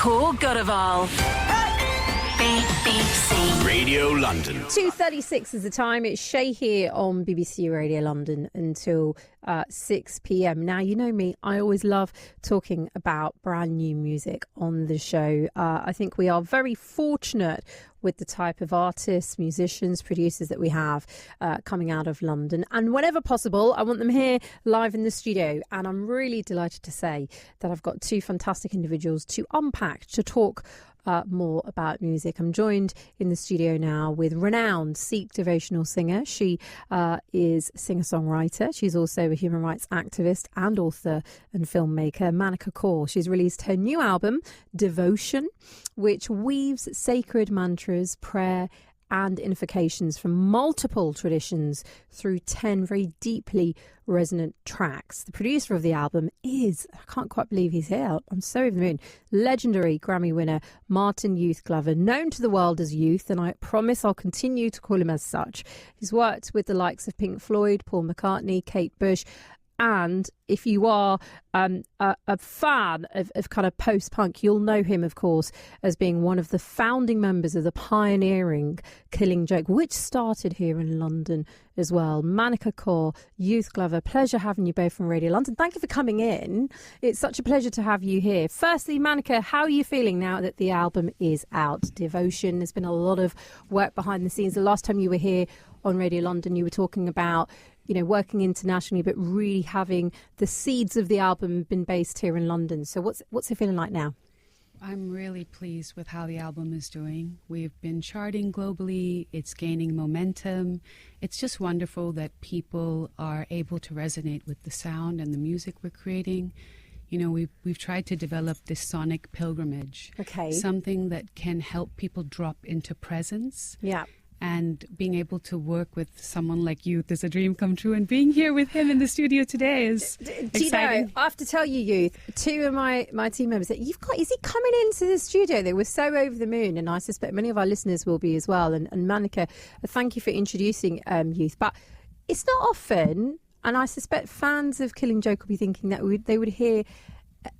Kaur Grewal. BBC Radio London. 2:36 is the time. It's Shay here on BBC Radio London until 6 p.m. Now, you know me, I always love talking about brand new music on the show. I think we are very fortunate with the type of artists, musicians, producers that we have coming out of London. And whenever possible, I want them here live in the studio. And I'm really delighted to say that I've got two fantastic individuals to unpack, to talk more about music. I'm joined in the studio now with renowned Sikh devotional singer. She is singer-songwriter. She's also a human rights activist and author and filmmaker, Manika Kaur. She's released her new album, Devocean, which weaves sacred mantras, prayer and invocations from multiple traditions through 10 very deeply resonant tracks. The producer of the album is, I can't quite believe he's here, I'm so over the moon, legendary Grammy winner Martin Youth Glover, known to the world as Youth, and I promise I'll continue to call him as such. He's worked with the likes of Pink Floyd, Paul McCartney, Kate Bush, and if you are a fan of kind of post-punk, you'll know him, of course, as being one of the founding members of the pioneering Killing Joke, which started here in London as well. Manika Kaur, Youth Glover, pleasure having you both from Radio London. Thank you for coming in. It's such a pleasure to have you here. Firstly, Manika, how are you feeling now that the album is out? Devotion, there's been a lot of work behind the scenes. The last time you were here on Radio London, you were talking about, you know, working internationally, but really having the seeds of the album been based here in London. So what's it feeling like now? I'm really pleased with how the album is doing. We've been charting globally. It's gaining momentum. It's just wonderful that people are able to resonate with the sound and the music we're creating. You know, we've tried to develop this sonic pilgrimage. Okay. Something that can help people drop into presence. Yeah. And being able to work with someone like Youth is a dream come true. And being here with him in the studio today is exciting. Do you know, I have to tell you, Youth, two of my team members said, is he coming into the studio? They were so over the moon, and I suspect many of our listeners will be as well. And Manika, thank you for introducing Youth. But it's not often, and I suspect fans of Killing Joke will be thinking that they would hear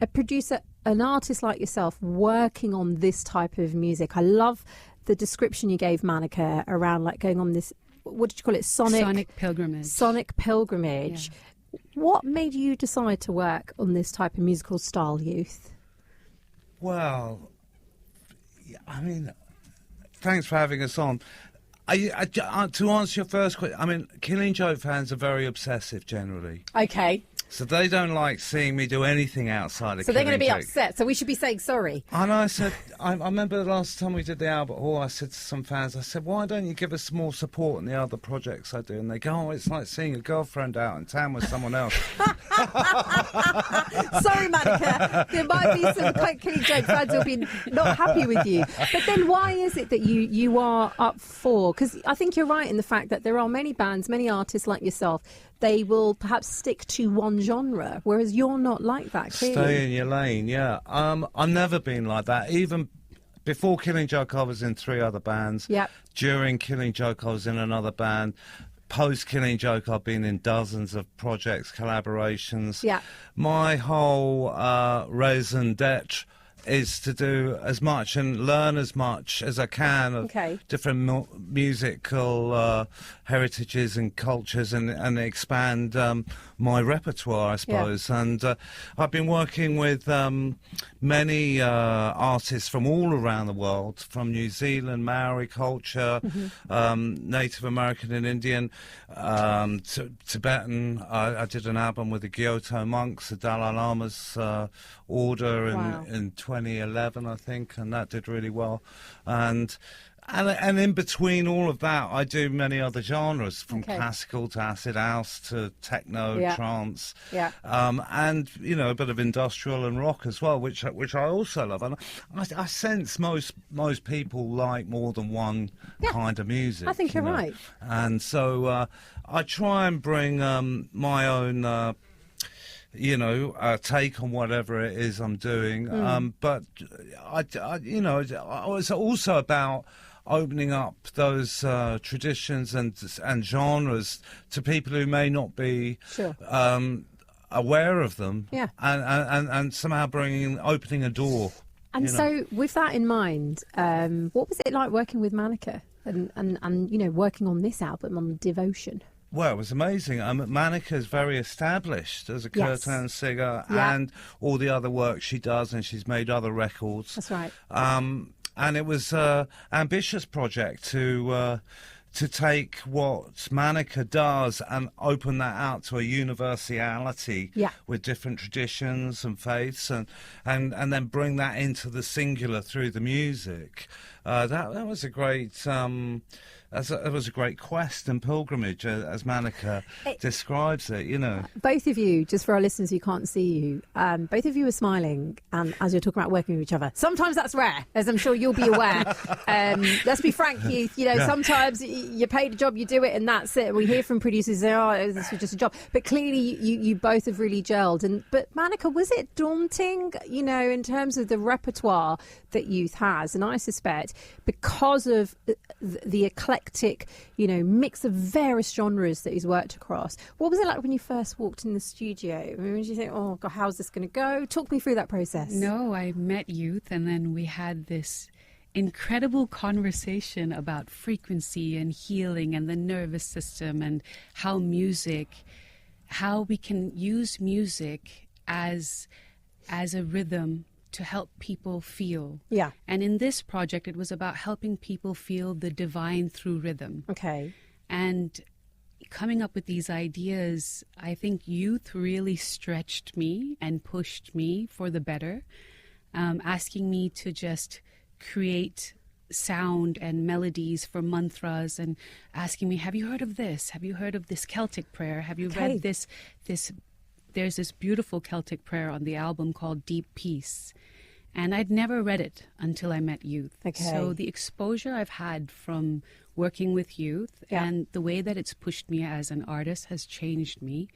a producer, an artist like yourself, working on this type of music. I love the description you gave, Manika, around like going on this, what did you call it? Sonic pilgrimage. Sonic pilgrimage. Yeah. What made you decide to work on this type of musical style, Youth? Well, I mean, thanks for having us on. To answer your first question, I mean, Killing Joke fans are very obsessive generally. Okay. So they don't like seeing me do anything outside of Killing Joke. So they're going to be upset, so we should be saying sorry. And I said, I remember the last time we did the Albert Hall, I said to some fans, I said, why don't you give us more support in the other projects I do? And they go, oh, it's like seeing a girlfriend out in town with someone else. Sorry, Manika. There might be some Killing Joke fans who'll be not happy with you. But then why is it that you are up for? Because I think you're right in the fact that there are many bands, many artists like yourself, they will perhaps stick to one genre, whereas you're not like that, clearly. Stay in your lane, yeah. I've never been like that. Even before Killing Joke, I was in 3 other bands. Yep. During Killing Joke, I was in another band. Post Killing Joke, I've been in dozens of projects, collaborations. Yeah. My whole raison d'etre is to do as much and learn as much as I can of different musical heritages and cultures, and expand my repertoire, I suppose. Yeah. And I've been working with many artists from all around the world, from New Zealand, Maori culture, Native American and Indian, Tibetan. I did an album with the Kyoto monks, the Dalai Lama's order in 2011, I think, and that did really well. And in between all of that, I do many other genres, from classical to acid house to techno, trance, and you know, a bit of industrial and rock as well, which I also love. And I sense most people like more than one kind of music. I think you're right. And so I try and bring my own take on whatever it is I'm doing. But it's also about opening up those traditions and genres to people who may not be aware of them. Yeah. And somehow opening a door. And so with that in mind, what was it like working with Manika and you know, working on this album, on Devotion? Well, it was amazing. Manika is very established as a kirtan singer, and all the other work she does, and she's made other records. That's right. And it was an ambitious project to take what Manika does and open that out to a universality with different traditions and faiths, and then bring that into the singular through the music. That was a great. It was a great quest and pilgrimage, as Manika describes it, you know. Both of you, just for our listeners who can't see you, both of you are smiling as you're talking about working with each other. Sometimes that's rare, as I'm sure you'll be aware. Let's be frank, Keith. You know, sometimes you're paid a job, you do it, and that's it. We hear from producers say, oh, this was just a job. But clearly you both have really gelled. But Manika, was it daunting, you know, in terms of the repertoire that Youth has? And I suspect because of the eclectic, you know, mix of various genres that he's worked across. What was it like when you first walked in the studio? I mean, did you think, oh God, how's this going to go? Talk me through that process. No, I met Youth, and then we had this incredible conversation about frequency and healing and the nervous system, and how we can use music as a rhythm to help people feel. Yeah. And in this project, it was about helping people feel the divine through rhythm. Okay. And coming up with these ideas, I think Youth really stretched me and pushed me for the better, asking me to just create sound and melodies for mantras, and asking me, have you heard of this? Have you heard of this Celtic prayer? Have you read this? There's this beautiful Celtic prayer on the album called Deep Peace. And I'd never read it until I met Youth. Okay. So the exposure I've had from working with Youth and the way that it's pushed me as an artist has changed me.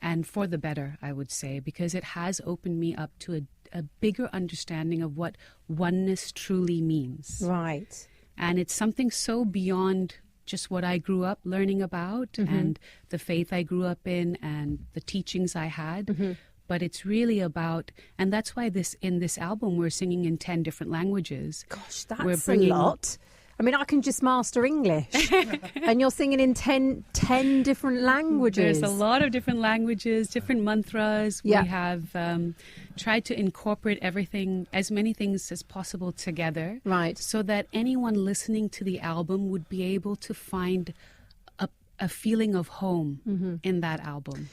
And for the better, I would say, because it has opened me up to a bigger understanding of what oneness truly means. Right. And it's something so beyond just what I grew up learning about and the faith I grew up in and the teachings I had. But it's really about, and that's why in this album we're singing in 10 different languages. Gosh, that's a lot. I mean, I can just master English, and you're singing in 10 different languages. There's a lot of different languages, different mantras. Yeah. We have tried to incorporate everything, as many things as possible together. Right. So that anyone listening to the album would be able to find a feeling of home in that album.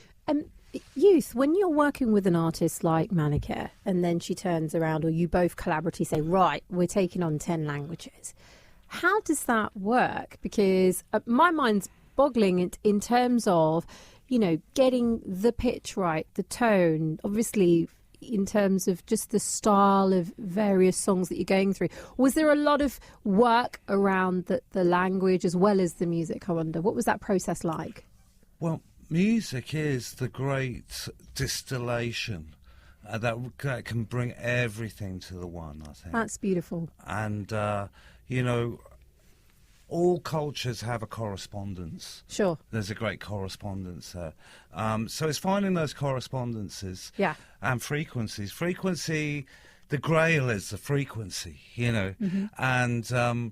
Youth, when you're working with an artist like Manika, and then she turns around, or you both collaboratively say, right, we're taking on 10 languages. How does that work? Because my mind's boggling in terms of, you know, getting the pitch right, the tone, obviously in terms of just the style of various songs that you're going through. Was there a lot of work around the language as well as the music, I wonder? What was that process like? Well, music is the great distillation that can bring everything to the one, I think. That's beautiful. And, you know, all cultures have a correspondence. Sure. There's a great correspondence there. So it's finding those correspondences and frequencies. Frequency, the grail is the frequency, you know. And...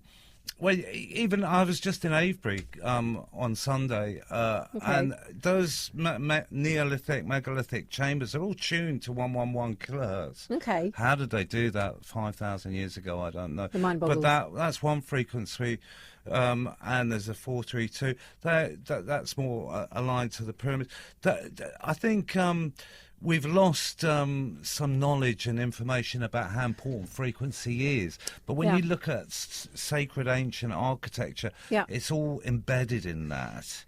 well, even I was just in Avebury on Sunday, and those Neolithic, megalithic chambers are all tuned to 111 kilohertz. Okay. How did they do that 5,000 years ago? I don't know. The mind boggles. But that's one frequency, and there's a 432. That's more aligned to the pyramid. I think... we've lost some knowledge and information about how important frequency is. But when you look at sacred ancient architecture, it's all embedded in that.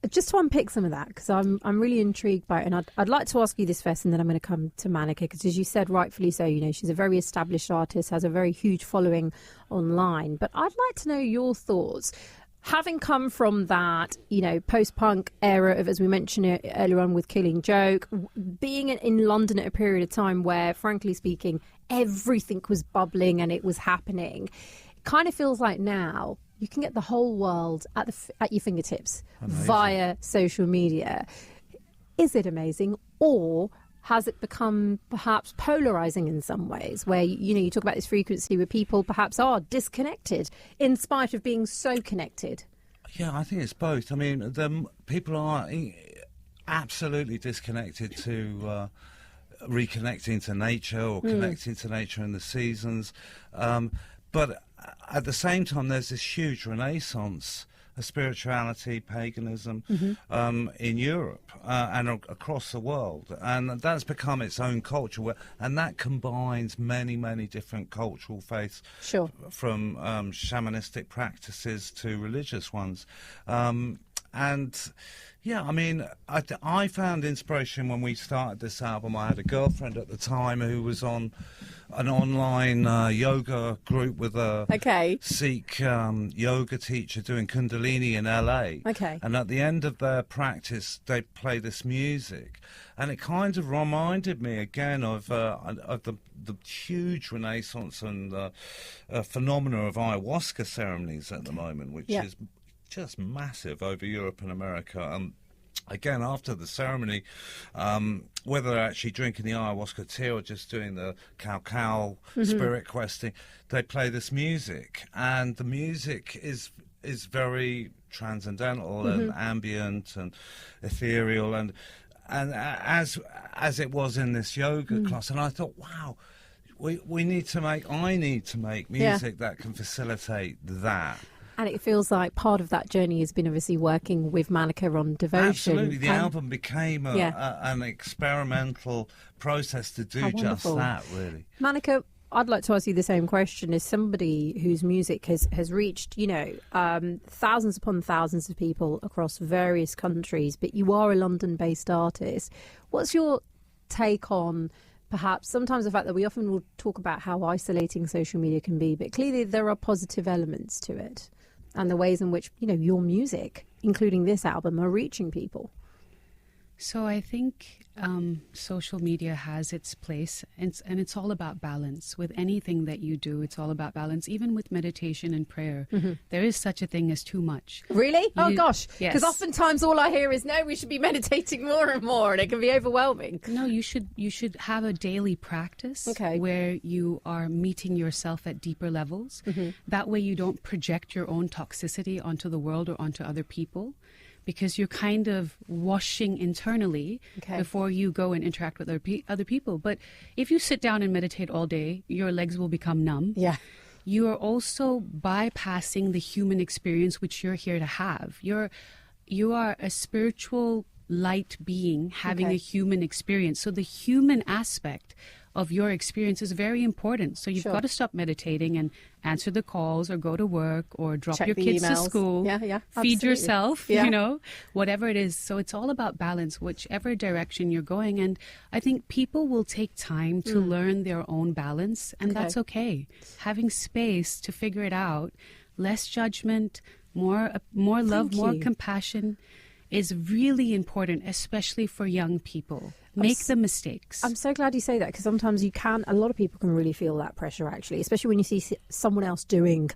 Just to unpick some of that, because I'm really intrigued by it. And I'd like to ask you this first, and then I'm going to come to Manika, because as you said, rightfully so, you know, she's a very established artist, has a very huge following online. But I'd like to know your thoughts. Having come from that, you know, post-punk era of, as we mentioned it earlier on with Killing Joke, being in London at a period of time where, frankly speaking, everything was bubbling and it was happening, it kind of feels like now you can get the whole world at your fingertips via social media. Is it amazing, or has it become perhaps polarizing in some ways, where, you know, you talk about this frequency where people perhaps are disconnected in spite of being so connected? Yeah, I think it's both. I mean, people are absolutely disconnected to reconnecting to nature or connecting to nature in the seasons. But at the same time, there's this huge renaissance of spirituality, paganism in Europe and across the world. And that's become its own culture. And that combines many, many different cultural faiths, from shamanistic practices to religious ones. And yeah, I mean, I found inspiration when we started this album. I had a girlfriend at the time who was on an online yoga group with a Sikh yoga teacher doing Kundalini in LA. And at the end of their practice, they play this music. And it kind of reminded me again of the huge renaissance and phenomena of ayahuasca ceremonies at the moment, which is just massive over Europe and America. Again, after the ceremony, whether they're actually drinking the ayahuasca tea or just doing the cow spirit questing, they play this music, and the music is very transcendental and ambient and ethereal, and as it was in this yoga class. And I thought, wow, I need to make music that can facilitate that. And it feels like part of that journey has been obviously working with Manika on Devotion. Absolutely. The album became an experimental process to do just that, really. Manika, I'd like to ask you the same question. As somebody whose music has reached, you know, thousands upon thousands of people across various countries, but you are a London-based artist. What's your take on perhaps sometimes the fact that we often will talk about how isolating social media can be, but clearly there are positive elements to it, and the ways in which, you know, your music, including this album, are reaching people? So I think social media has its place, and it's all about balance. With anything that you do, it's all about balance. Even with meditation and prayer, there is such a thing as too much. Really? Oh gosh, because yes. Oftentimes all I hear is, no, we should be meditating more and more, and it can be overwhelming. No, you should have a daily practice where you are meeting yourself at deeper levels. That way you don't project your own toxicity onto the world or onto other people, because you're kind of washing internally before you go and interact with other people. But if you sit down and meditate all day, your legs will become numb. Yeah. You are also bypassing the human experience which you're here to have. You are a spiritual light being having a human experience. So the human aspect of your experience is very important. So you've got to stop meditating and answer the calls or go to work or drop your kids to school, feed yourself, you know, whatever it is. So it's all about balance, whichever direction you're going. And I think people will take time to learn their own balance, and that's okay. Having space to figure it out, less judgment, more love, more compassion is really important, especially for young people. Make the mistakes. I'm so glad you say that, because sometimes a lot of people can really feel that pressure, actually, especially when you see someone else doing,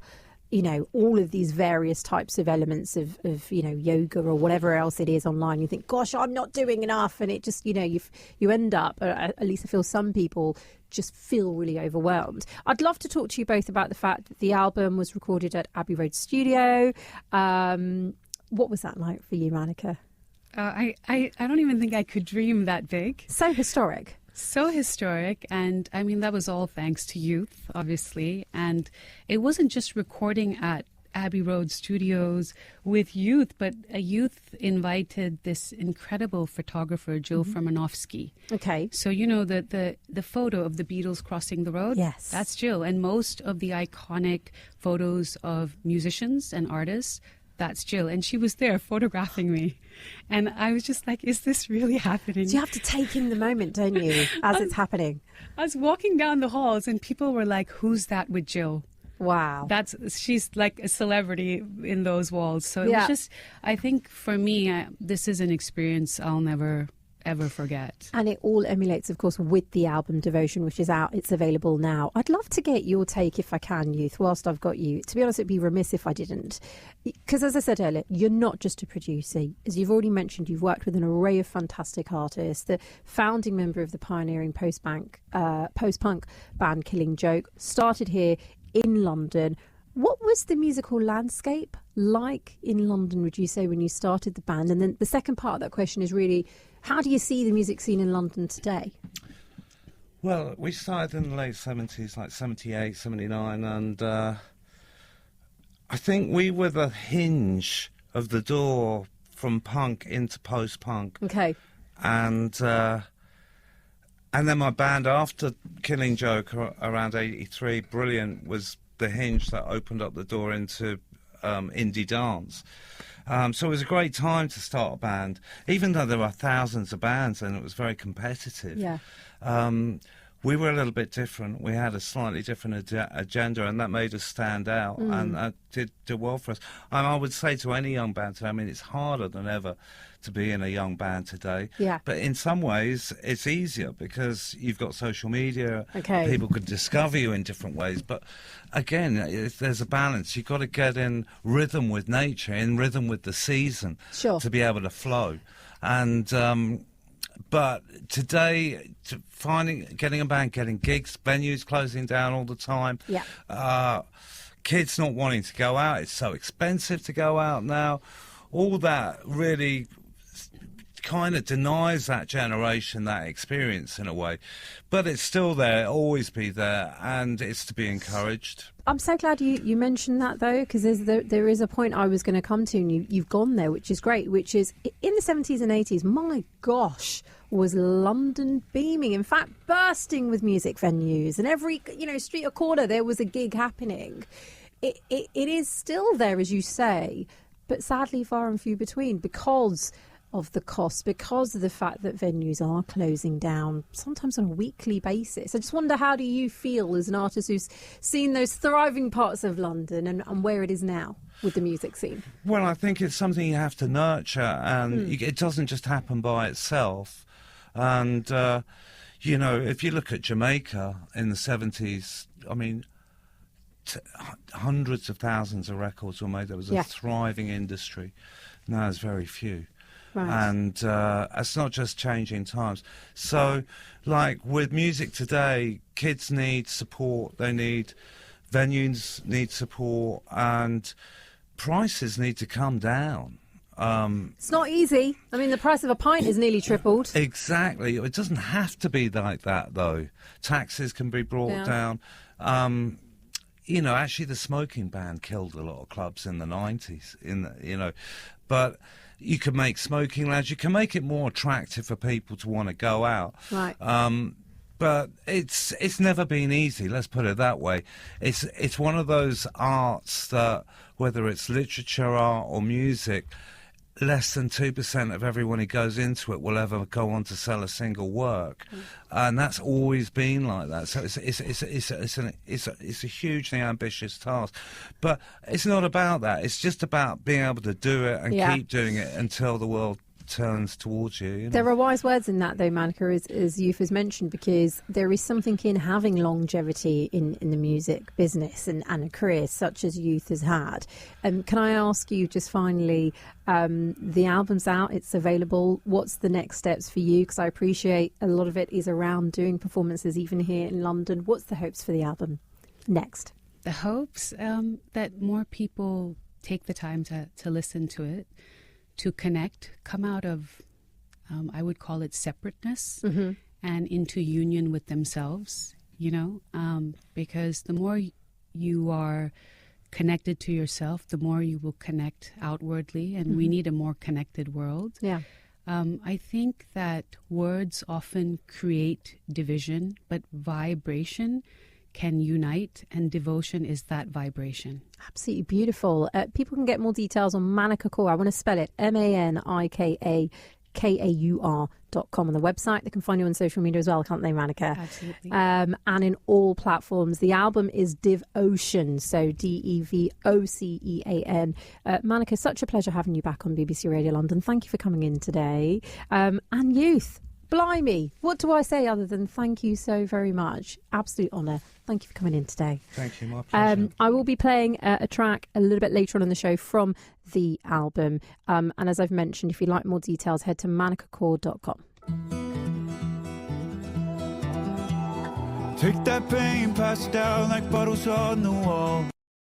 you know, all of these various types of elements of you know, yoga or whatever else it is online. You think, gosh, I'm not doing enough. And it just, you know, you end up, at least I feel some people just feel really overwhelmed. I'd love to talk to you both about the fact that the album was recorded at Abbey Road Studio. What was that like for you, Manika? I don't even think I could dream that big. So historic. So historic. And I mean, that was all thanks to youth, obviously. And it wasn't just recording at Abbey Road Studios with youth, but a youth invited this incredible photographer, Jill Fermanovsky. Okay. So, you know, the photo of the Beatles crossing the road? Yes. That's Jill. And most of the iconic photos of musicians and artists, that's Jill. And she was there photographing me. And I was just like, is this really happening? So you have to take in the moment, don't you, as it's happening? I was walking down the halls and people were like, who's that with Jill? Wow. She's like a celebrity in those walls. So it was just, I think for me, this is an experience I'll never, ever forget. And it all emulates, of course, with the album Devotion, which is out. It's available now. I'd love to get your take, if I can, Youth, whilst I've got you. To be honest, it'd be remiss if I didn't. Because as I said earlier, you're not just a producer. As you've already mentioned, you've worked with an array of fantastic artists. The founding member of the pioneering post-punk band Killing Joke started here in London. What was the musical landscape like in London, would you say, when you started the band? And then the second part of that question is really, how do you see the music scene in London today? Well, we started in the late 70s, like 78, 79, and I think we were the hinge of the door from punk into post-punk. Okay. And then my band, after Killing Joke, around 83, Brilliant, was the hinge that opened up the door into indie dance. So it was a great time to start a band, even though there were thousands of bands and it was very competitive. Yeah. We were a little bit different. We had a slightly different agenda, and that made us stand out, and that did well for us. And I would say to any young band today, I mean, it's harder than ever to be in a young band today. Yeah. But in some ways, it's easier because you've got social media. Okay. People can discover you in different ways. But again, there's a balance. You've got to get in rhythm with nature, in rhythm with the season, Sure, to be able to flow. And but today, getting a band, getting gigs, venues closing down all the time. Yeah. Kids not wanting to go out. It's so expensive to go out now. All that really kind of denies that generation that experience in a way. But it's still there, always be there, and it's to be encouraged. I'm so glad you mentioned that, though, because there is a point I was going to come to, and you've gone there, which is great, which is in the 70s and 80s, my gosh, was London beaming. In fact, bursting with music venues, and every street or corner there was a gig happening. It is still there, as you say, but sadly far and few between because of the cost, because of the fact that venues are closing down, sometimes on a weekly basis. I just wonder, how do you feel as an artist who's seen those thriving parts of London and where it is now with the music scene? Well, I think it's something you have to nurture, and it doesn't just happen by itself. And, if you look at Jamaica in the 70s, I mean, hundreds of thousands of records were made. There was a thriving industry. Now there's very few. Right. And it's not just changing times. So, like with music today, kids need support. Venues need support, and prices need to come down. It's not easy. I mean, the price of a pint is nearly tripled. Exactly. It doesn't have to be like that, though. Taxes can be brought down. Actually, the smoking ban killed a lot of clubs in the 90s. But you can make smoking lounge. You can make it more attractive for people to want to go out. Right. But it's never been easy. Let's put it that way. It's one of those arts that, whether it's literature, art, or music, less than 2% of everyone who goes into it will ever go on to sell a single work, and that's always been like that. So it's a hugely ambitious task, but it's not about that. It's just about being able to do it and keep doing it until the world turns towards you. There are wise words in that, though, Manika, as Youth has mentioned, because there is something in having longevity in the music business and a career such as Youth has had. Can I ask you just finally, the album's out, it's available. What's the next steps for you? Because I appreciate a lot of it is around doing performances even here in London. What's the hopes for the album next? The hopes that more people take the time to listen to it, to connect, come out of, I would call it separateness, and into union with themselves, because the more you are connected to yourself, the more you will connect outwardly, and we need a more connected world. Yeah. I think that words often create division, but vibration can unite, and devotion is that vibration. Absolutely beautiful. People can get more details on Manika Kaur. I want to spell it Manika Kaur.com on the website. They can find you on social media as well, can't they, Manika? Absolutely. And in all platforms. The album is Devocean, so Devocean. Manika, such a pleasure having you back on BBC Radio London. Thank you for coming in today. And Youth, blimey, what do I say other than thank you so very much? Absolute honour. Thank you for coming in today. Thank you, my pleasure. I will be playing a track a little bit later on in the show from the album. And as I've mentioned, if you'd like more details, head to manikakaur.com. Take that pain, pass it down like bottles on the wall.